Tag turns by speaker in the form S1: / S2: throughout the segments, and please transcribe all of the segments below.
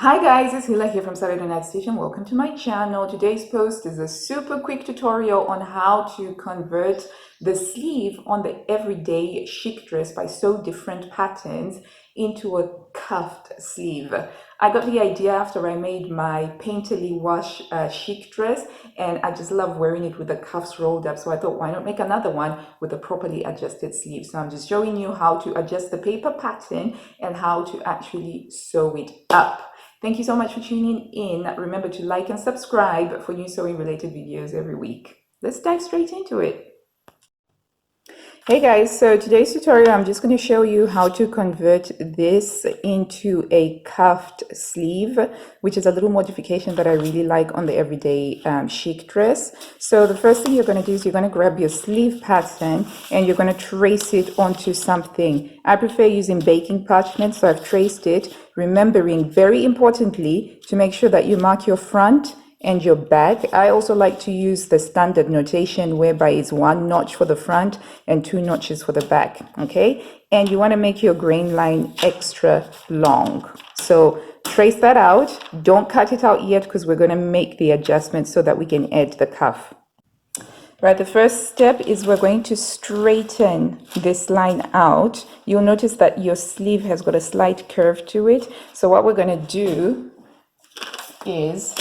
S1: Hi guys, it's Hila here from Saturday Night Station. Welcome to my channel. Today's post is a super quick tutorial on how to convert the sleeve on the everyday chic dress by so different patterns into a cuffed sleeve. I got the idea after I made my painterly wash chic dress, and I just love wearing it with the cuffs rolled up. So I thought, why not make another one with a properly adjusted sleeve? So I'm just showing you how to adjust the paper pattern and how to actually sew it up. Thank you so much for tuning in. Remember to like and subscribe for new sewing related videos every week. Let's dive straight into it. Hey guys, so today's tutorial, I'm just going to show you how to convert this into a cuffed sleeve, which is a little modification that I really like on the everyday chic dress. So the first thing you're going to do is you're going to grab your sleeve pattern and you're going to trace it onto something. I prefer using baking parchment, so I've traced it, remembering very importantly to make sure that you mark your front and your back. I also like to use the standard notation whereby it's 1 notch for the front and 2 notches for the back, okay? And you want to make your grain line extra long. So trace that out. Don't cut it out yet because we're going to make the adjustments so that we can add the cuff. Right, the first step is we're going to straighten this line out. You'll notice that your sleeve has got a slight curve to it. So what we're going to do is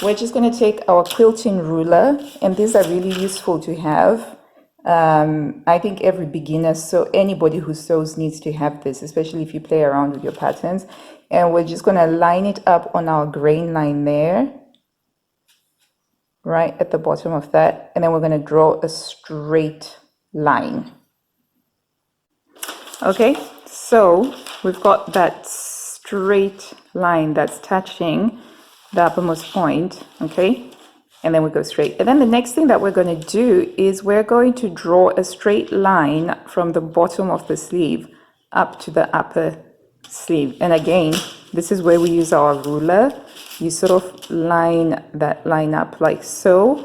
S1: we're just going to take our quilting ruler, and these are really useful to have. I think every beginner, so anybody who sews needs to have this, especially if you play around with your patterns. And we're just going to line it up on our grain line there, right at the bottom of that. And then we're going to draw a straight line. Okay, so we've got that straight line that's touching the uppermost point, okay, and then we go straight. And then the next thing that we're going to do is we're going to draw a straight line from the bottom of the sleeve up to the upper sleeve. And again, this is where we use our ruler. You sort of line that line up like so.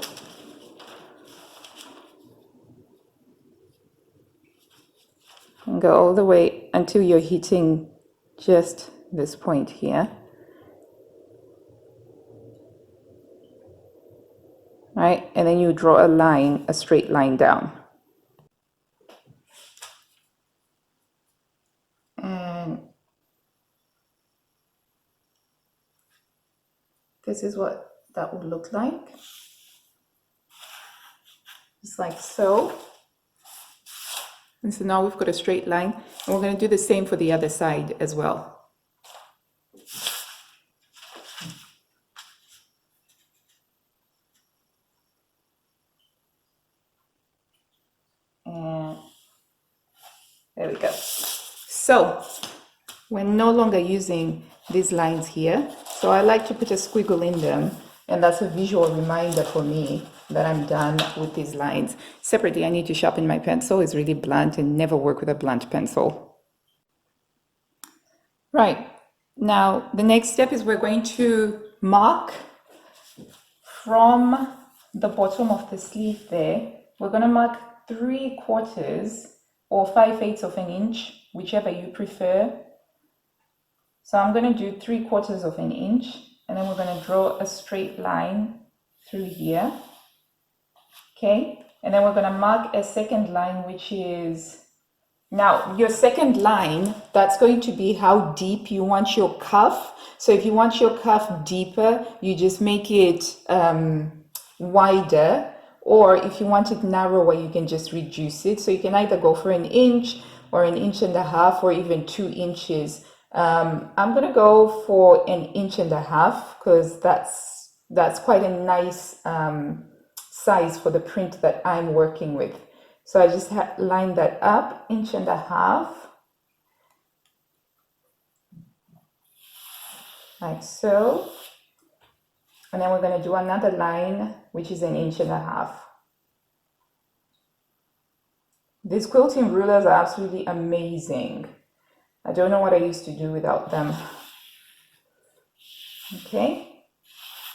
S1: And go all the way until you're hitting just this point here. Right, and then you draw a line, a straight line down. And this is what that would look like. Just like so. And so now we've got a straight line, and we're going to do the same for the other side as well. And there we go. So we're no longer using these lines here. So I like to put a squiggle in them, and that's a visual reminder for me that I'm done with these lines. Separately, I need to sharpen my pencil. It's really blunt and never work with a blunt pencil. Right, now the next step is we're going to mark from the bottom of the sleeve there. We're going to mark 3/4 or 5/8 of an inch, whichever you prefer. So I'm going to do 3/4 of an inch, and then we're going to draw a straight line through here. Okay, and then we're going to mark a second line, which is, now your second line, that's going to be how deep you want your cuff. So if you want your cuff deeper, you just make it wider, or if you want it narrower, you can just reduce it. So you can either go for 1 inch or 1.5 inches or even 2 inches. I'm gonna go for 1.5 inches because that's quite a nice size for the print that I'm working with. So I just line that up, 1.5 inches, like so. And then we're going to do another line, which is 1.5 inches. These quilting rulers are absolutely amazing. I don't know what I used to do without them. Okay,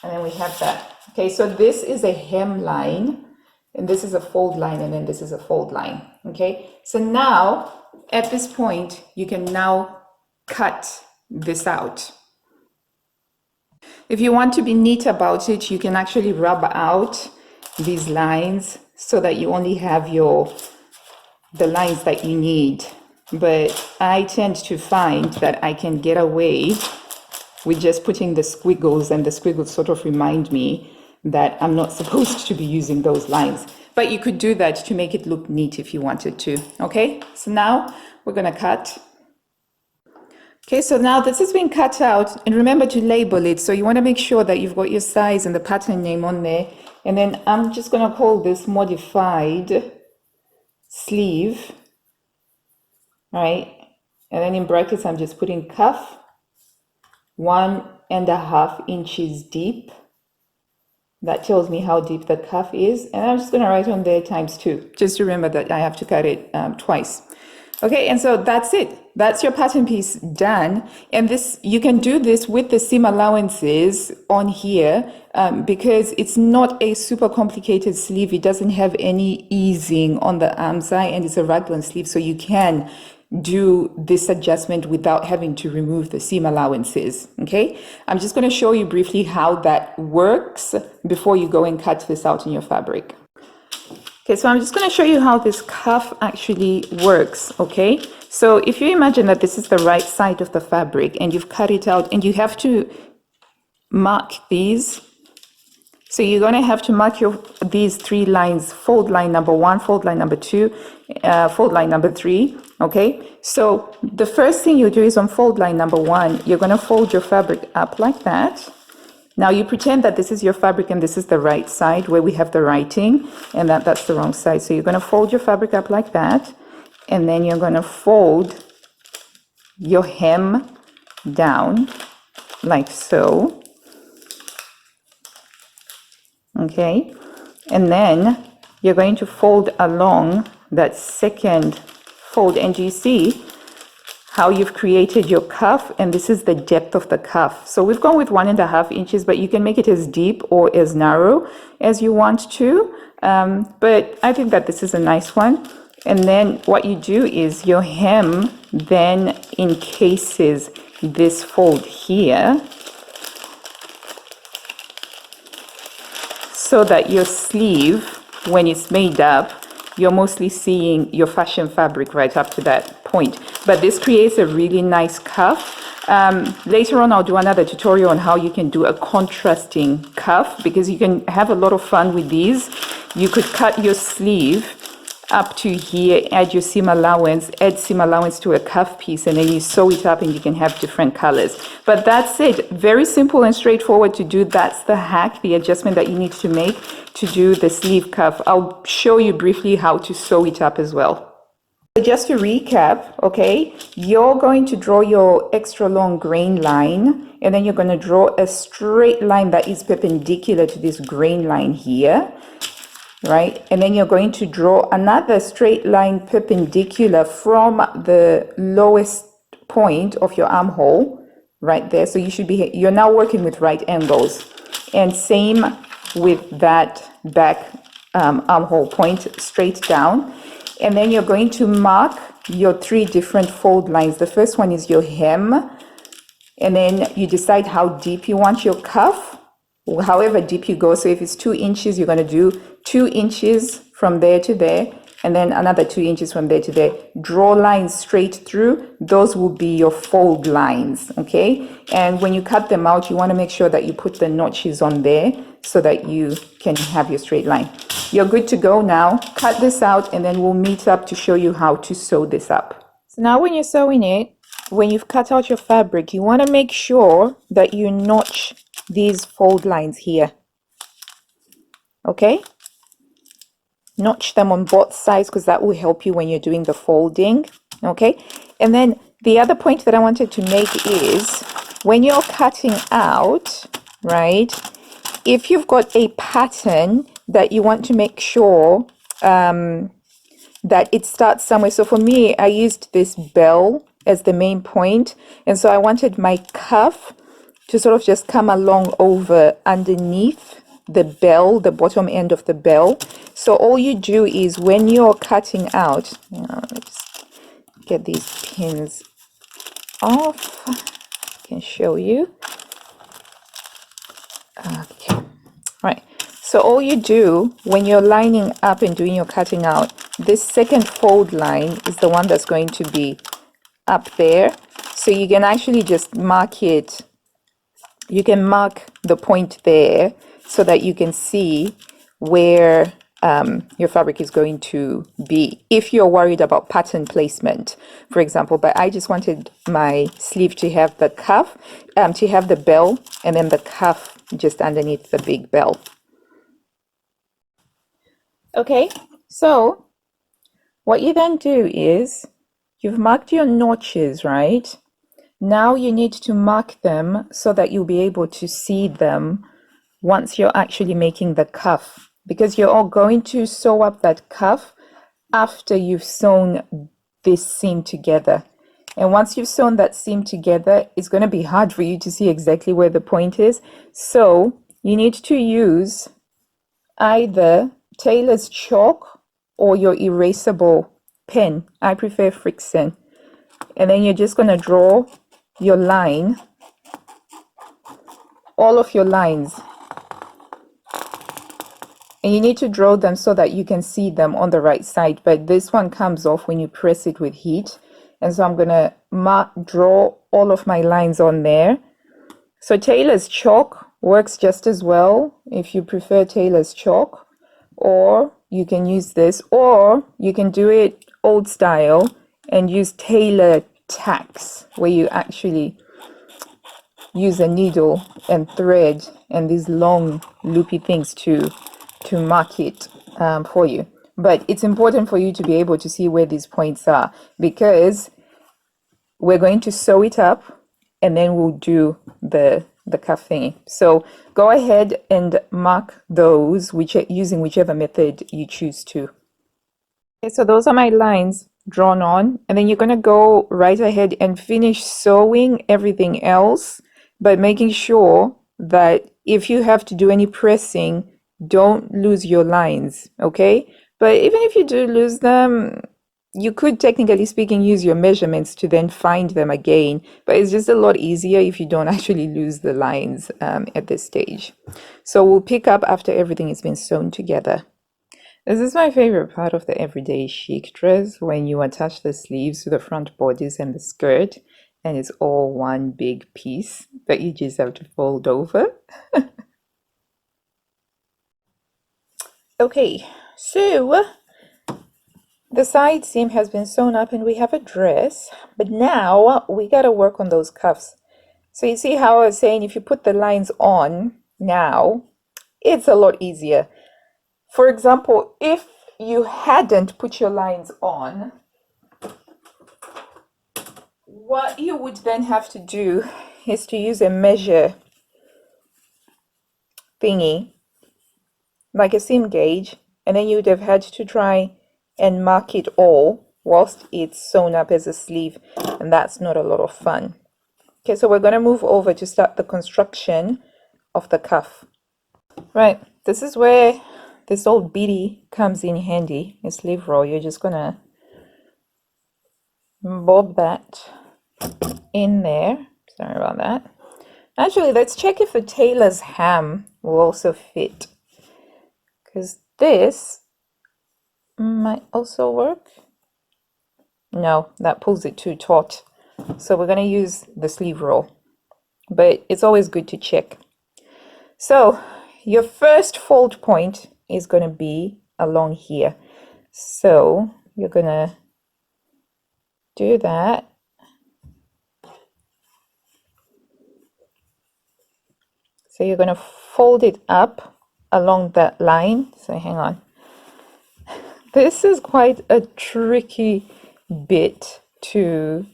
S1: and then we have that. Okay, so this is a hem line, and this is a fold line, and then this is a fold line. Okay, so now at this point, you can now cut this out. If you want to be neat about it, you can actually rub out these lines so that you only have the lines that you need. But I tend to find that I can get away with just putting the squiggles, and the squiggles sort of remind me that I'm not supposed to be using those lines. But you could do that to make it look neat if you wanted to. Okay, so now we're gonna cut. Okay, so now this has been cut out, and remember to label it. So you want to make sure that you've got your size and the pattern name on there. And then I'm just going to call this modified sleeve, right? And then in brackets, I'm just putting cuff, 1.5 inches deep. That tells me how deep the cuff is. And I'm just going to write on there ×2. Just remember that I have to cut it twice. Okay, and so that's it. That's your pattern piece done. And this, you can do this with the seam allowances on here because it's not a super complicated sleeve. It doesn't have any easing on the arm side, and it's a raglan sleeve, so you can do this adjustment without having to remove the seam allowances. Okay, I'm just going to show you briefly how that works before you go and cut this out in your fabric. Okay, so I'm just going to show you how this cuff actually works. Okay, so if you imagine that this is the right side of the fabric and you've cut it out, and you have to mark these. So you're going to have to mark these 3 lines: fold line number 1, fold line number 2, fold line number 3. Okay, so the first thing you do is on fold line number 1, you're going to fold your fabric up like that. Now you pretend that this is your fabric and this is the right side where we have the writing, and that's the wrong side. So you're going to fold your fabric up like that, and then you're going to fold your hem down like so. Okay, and then you're going to fold along that second fold, and you see how you've created your cuff, and this is the depth of the cuff. So we've gone with 1.5 inches, but you can make it as deep or as narrow as you want to. But I think that this is a nice one. And then what you do is your hem then encases this fold here, so that your sleeve, when it's made up, you're mostly seeing your fashion fabric right up to that point. But this creates a really nice cuff. Later on, I'll do another tutorial on how you can do a contrasting cuff, because you can have a lot of fun with these. You could cut your sleeve up to here, add your seam allowance, add seam allowance to a cuff piece, and then you sew it up and you can have different colors. But that's it. Very simple and straightforward to do. That's the hack, the adjustment that you need to make to do the sleeve cuff. I'll show you briefly how to sew it up as well. So just to recap, okay, you're going to draw your extra long grain line, and then you're going to draw a straight line that is perpendicular to this grain line here. Right, and then you're going to draw another straight line perpendicular from the lowest point of your armhole right there. So you're now working with right angles, and same with that back armhole point straight down. And then you're going to mark your 3 different fold lines. The first one is your hem, and then you decide how deep you want your cuff, however deep you go. So if it's 2 inches, you're going to do 2 inches from there to there, and then another 2 inches from there to there. Draw lines straight through. Those will be your fold lines. Okay, and when you cut them out, you want to make sure that you put the notches on there so that you can have your straight line. You're good to go now. Cut this out, and then we'll meet up to show you how to sew this up. So now when you're sewing it, when you've cut out your fabric, you want to make sure that you notch these fold lines here. Okay, notch them on both sides, because that will help you when you're doing the folding. Okay, and then the other point that I wanted to make is when you're cutting out, right, if you've got a pattern that you want to make sure that it starts somewhere. So for me, I used this bell as the main point, and so I wanted my cuff to sort of just come along over underneath the bell, the bottom end of the bell. So all you do is when you're cutting out, let me just get these pins off. can show you. Okay, right. So all you do when you're lining up and doing your cutting out, this second fold line is the one that's going to be up there. So you can actually just mark it. You can mark the point there so that you can see where your fabric is going to be if you're worried about pattern placement, for example. But I just wanted my sleeve to have the cuff, to have the bell, and then the cuff just underneath the big bell. Okay, so what you then do is you've marked your notches, right? Now you need to mark them so that you'll be able to see them once you're actually making the cuff, because you're all going to sew up that cuff after you've sewn this seam together. And once you've sewn that seam together, it's going to be hard for you to see exactly where the point is. So you need to use either tailor's chalk or your erasable pen. I prefer Friction. And then you're just going to draw your line, all of your lines. And you need to draw them so that you can see them on the right side. But this one comes off when you press it with heat. And so I'm going to draw all of my lines on there. So tailor's chalk works just as well if you prefer tailor's chalk. Or you can use this, or you can do it old style and use tailor tacks, where you actually use a needle and thread and these long loopy things to mark it for you. But it's important for you to be able to see where these points are, because we're going to sew it up and then we'll do the cuff thingy. So go ahead and mark those, using whichever method you choose to. Okay, so those are my lines drawn on, and then you're going to go right ahead and finish sewing everything else, but making sure that if you have to do any pressing, don't lose your lines, okay? But even if you do lose them, you could, technically speaking, use your measurements to then find them again, but it's just a lot easier if you don't actually lose the lines at this stage. So we'll pick up after everything has been sewn together. This is my favorite part of the everyday chic dress, when you attach the sleeves to the front bodice and the skirt, and it's all one big piece that you just have to fold over. Okay, so the side seam has been sewn up and we have a dress, but now we gotta work on those cuffs. So you see how I was saying, if you put the lines on now, it's a lot easier. For example, if you hadn't put your lines on, what you would then have to do is to use a measure thingy, like a seam gauge, and then you would have had to try and mark it all whilst it's sewn up as a sleeve, and that's not a lot of fun. Okay, so we're going to move over to start the construction of the cuff. Right, this is where this old beady comes in handy, a sleeve roll. You're just going to bob that in there. Sorry about that. Actually, let's check if the tailor's hem will also fit, because this might also work. No, that pulls it too taut. So we're going to use the sleeve roll, but it's always good to check. So your first fold point is going to be along here. So you're going to do that. So you're going to fold it up along that line. So hang on. This is quite a tricky bit to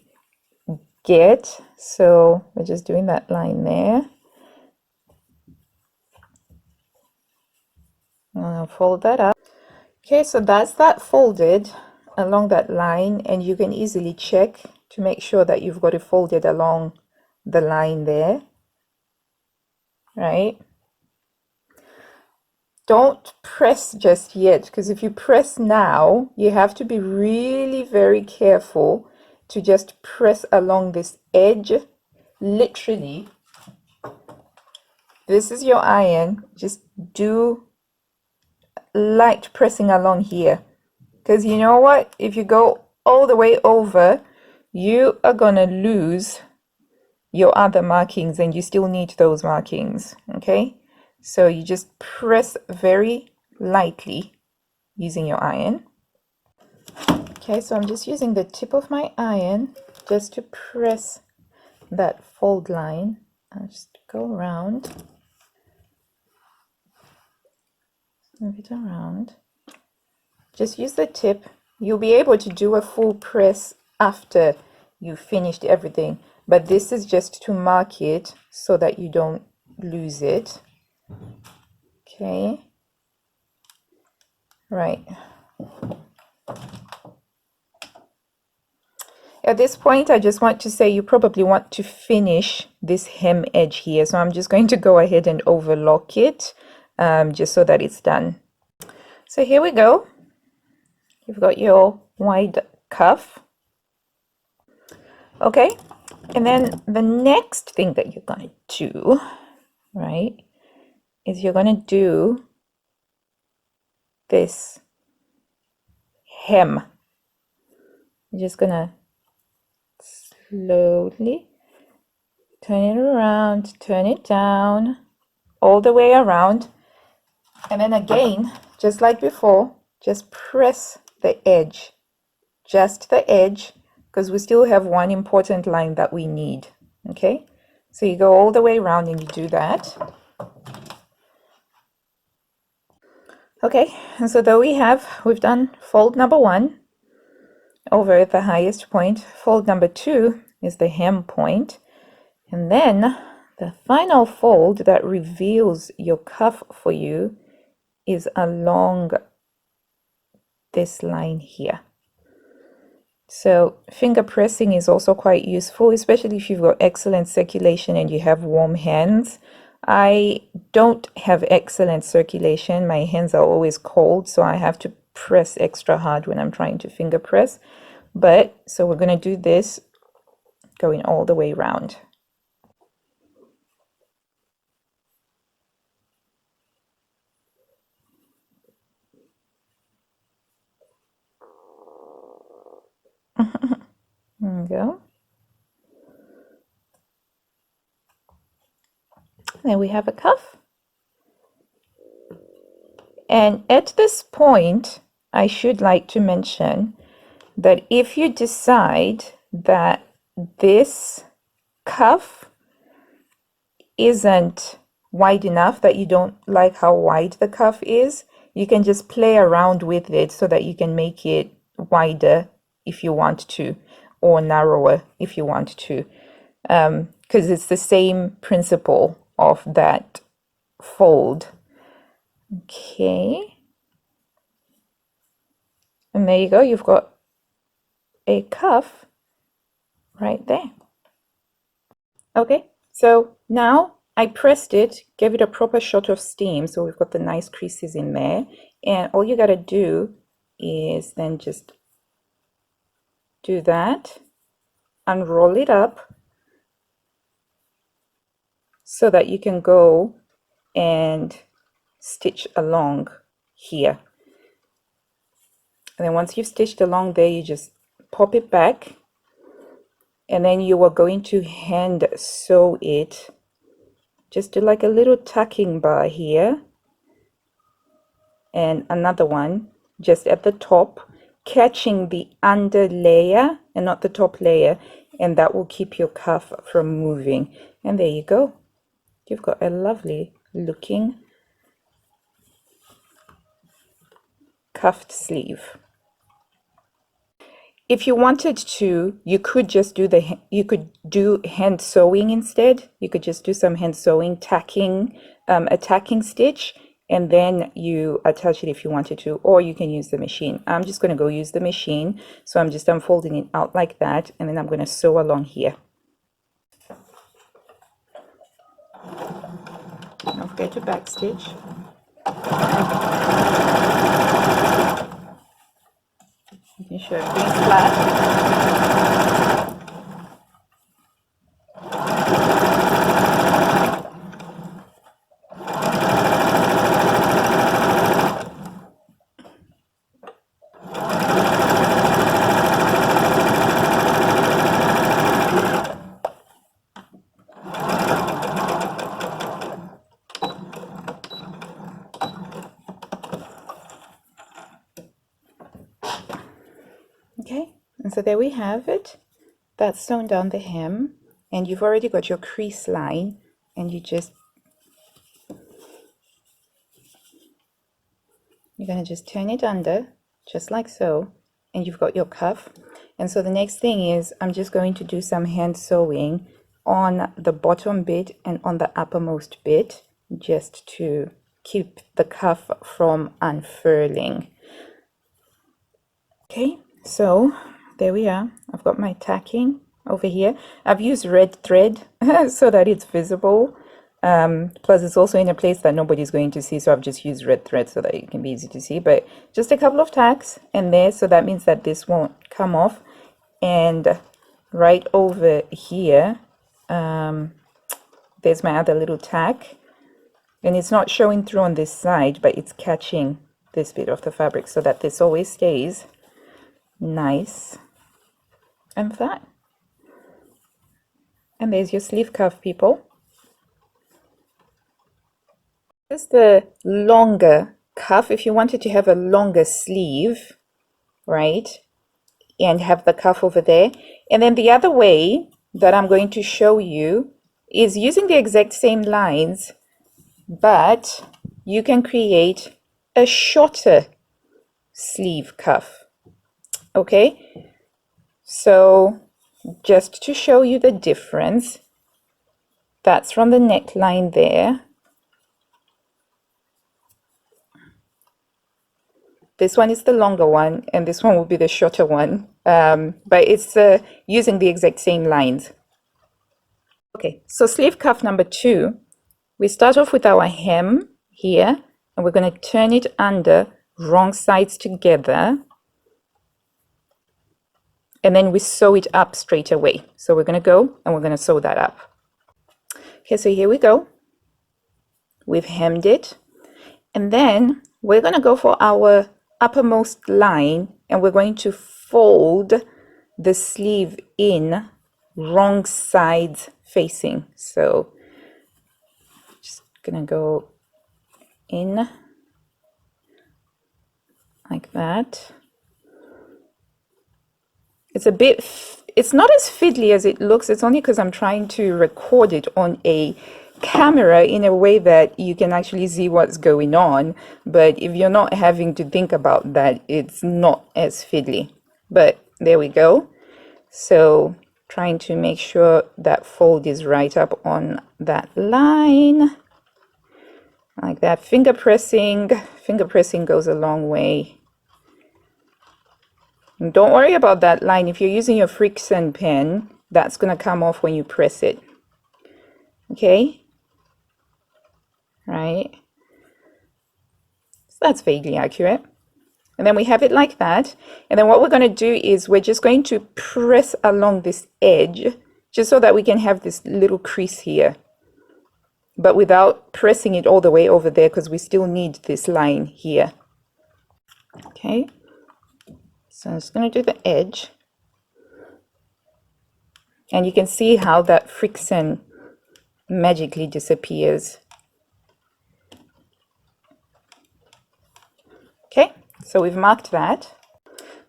S1: get. So we're just doing that line there. I'm going to fold that up. Okay, so that's that folded along that line, and you can easily check to make sure that you've got it folded along the line there, right? Don't press just yet, because if you press now, you have to be really very careful to just press along this edge literally, this is your iron, just do light pressing along here, because you know what, if you go all the way over, you are gonna lose your other markings, and you still need those markings. Okay, so you just press very lightly using your iron. Okay, so I'm just using the tip of my iron just to press that fold line. I'll just go around, move it around. Just use the tip. You'll be able to do a full press after you finished everything, but this is just to mark it so that you don't lose it. Okay, right. At this point, I just want to say you probably want to finish this hem edge here, so I'm just going to go ahead and overlock it, just so that it's done. So here we go. You've got your wide cuff. Okay, and then the next thing that you're going to do, right, is you're going to do this hem. You're just going to slowly turn it around, turn it down, all the way around, and then again, just like before, just press the edge, just the edge, because we still have one important line that we need. Okay, so you go all the way around and you do that. Okay, and so there we've done fold number 1 over at the highest point. Fold number 2 is the hem point, and then the final fold that reveals your cuff for you is along this line here. So finger pressing is also quite useful, especially if you've got excellent circulation and you have warm hands. I don't have excellent circulation. My hands are always cold, so I have to press extra hard when I'm trying to finger press. But so we're going to do this going all the way around. There we go. Then we have a cuff. And at this point, I should like to mention that if you decide that this cuff isn't wide enough, that you don't like how wide the cuff is, you can just play around with it so that you can make it wider if you want to, or narrower if you want to, because it's the same principle of that fold. Okay, and there you go, you've got a cuff right there. Okay, so now I pressed it, gave it a proper shot of steam, so we've got the nice creases in there, and all you got to do is then just do that, unroll it up so that you can go and stitch along here. And then once you've stitched along there, you just pop it back, and then you are going to hand sew it. Just do like a little tucking bar here and another one just at the top, catching the under layer and not the top layer, and that will keep your cuff from moving. And there you go, you've got a lovely looking cuffed sleeve. If you wanted to, you could just do hand sewing instead. You could just do some hand sewing, tacking, a tacking stitch, and then you attach it if you wanted to, or you can use the machine. I'm just going to go use the machine, so I'm just unfolding it out like that, and then I'm going to sew along here. Don't forget to back stitch. Making sure everything's flat. so there we have it. That's sewn down the hem, and you've already got your crease line, and you're going to just turn it under, just like so, and you've got your cuff. And so the next thing is I'm just going to do some hand sewing on the bottom bit and on the uppermost bit, just to keep the cuff from unfurling. Okay, so there we are. I've got my tacking over here. I've used red thread so that it's visible. Plus it's also in a place that nobody's going to see, so I've just used red thread so that it can be easy to see. But just a couple of tacks in there, so that means that this won't come off. And right over here, there's my other little tack, and it's not showing through on this side, but it's catching this bit of the fabric so that this always stays nice and flat. And there's your sleeve cuff, people. This is the longer cuff. If you wanted to have a longer sleeve, right, and have the cuff over there. And then the other way that I'm going to show you is using the exact same lines, but you can create a shorter sleeve cuff. Okay, so just to show you the difference, that's from the neckline there. This one is the longer one, and this one will be the shorter one, but it's using the exact same lines. Okay, so sleeve cuff number 2, we start off with our hem here, and we're going to turn it under, wrong sides together, and then we sew it up straight away. So we're going to go and we're going to sew that up. Okay, so here we go. We've hemmed it, and then we're going to go for our uppermost line, and we're going to fold the sleeve in, wrong sides facing. So just gonna go in like that. It's not as fiddly as it looks. It's only because I'm trying to record it on a camera in a way that you can actually see what's going on. But if you're not having to think about that, it's not as fiddly. But there we go. So trying to make sure that fold is right up on that line, like that. Finger pressing goes a long way. And don't worry about that line. If you're using your friction pen, that's going to come off when you press it. Okay, right, so that's vaguely accurate. And then we have it like that, and then what we're going to do is we're just going to press along this edge, just so that we can have this little crease here, but without pressing it all the way over there, because we still need this line here. Okay, so I'm just going to do the edge, and you can see how that friction magically disappears. Okay, so we've marked that.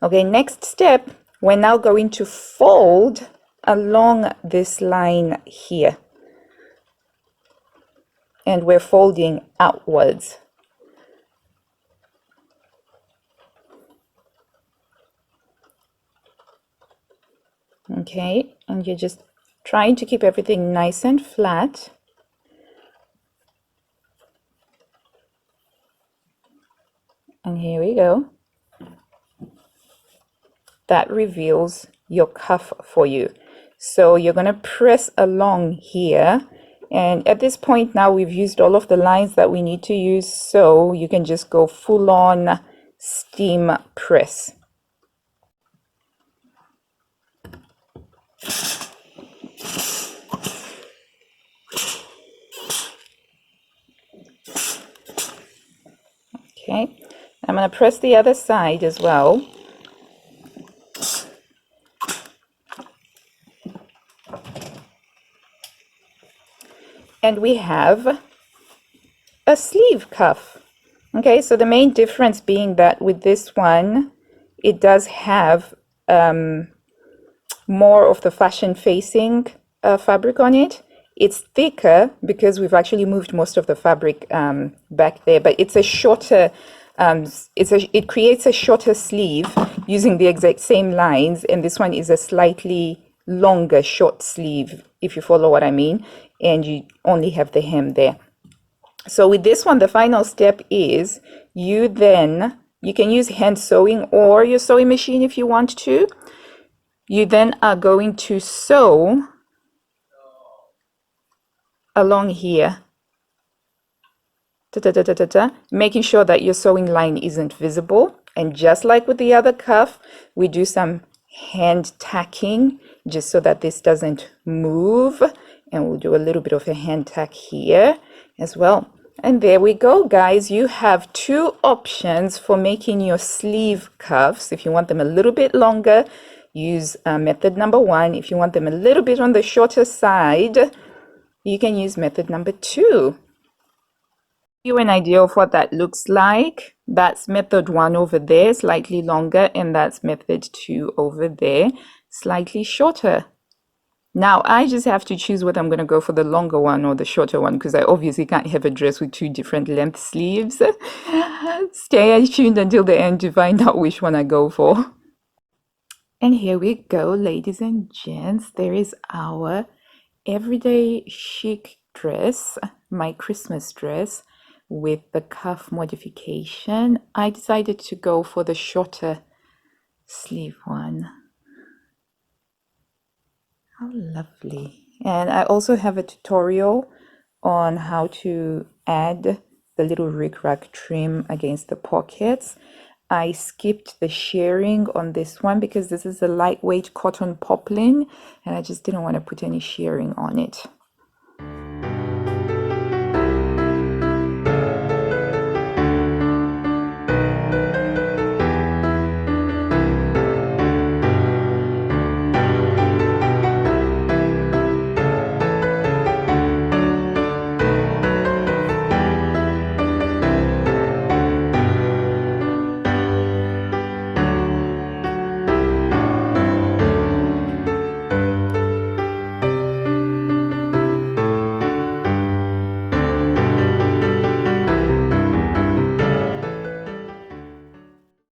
S1: Okay, next step, we're now going to fold along this line here, and we're folding outwards. Okay, and you're just trying to keep everything nice and flat. And here we go. That reveals your cuff for you. So you're going to press along here, and at this point now we've used all of the lines that we need to use, so you can just go full on steam press. Okay, I'm going to press the other side as well. And we have a sleeve cuff. Okay, so the main difference being that with this one, it does have more of the fashion facing fabric on it. It's thicker because we've actually moved most of the fabric back there, but it's a shorter, it creates a shorter sleeve using the exact same lines, and this one is a slightly longer short sleeve, if you follow what I mean, and you only have the hem there. So with this one, the final step is you can use hand sewing or your sewing machine if you want to. You then are going to sew along here, making sure that your sewing line isn't visible. And just like with the other cuff, we do some hand tacking just so that this doesn't move. And we'll do a little bit of a hand tack here as well. And there we go, guys. You have two options for making your sleeve cuffs. If you want them a little bit longer, use method number 1. If you want them a little bit on the shorter side, you can use method number 2. You an idea of what that looks like. That's method 1 over there, slightly longer, and that's method 2 over there, slightly shorter. Now I just have to choose whether I'm going to go for the longer one or the shorter one, because I obviously can't have a dress with 2 different length sleeves. Stay tuned until the end to find out which one I go for. And here we go, ladies and gents. There is our everyday chic dress, my Christmas dress with the cuff modification. I decided to go for the shorter sleeve one. How lovely. And I also have a tutorial on how to add the little rickrack trim against the pockets. I skipped the shirring on this one because this is a lightweight cotton poplin and I just didn't want to put any shirring on it.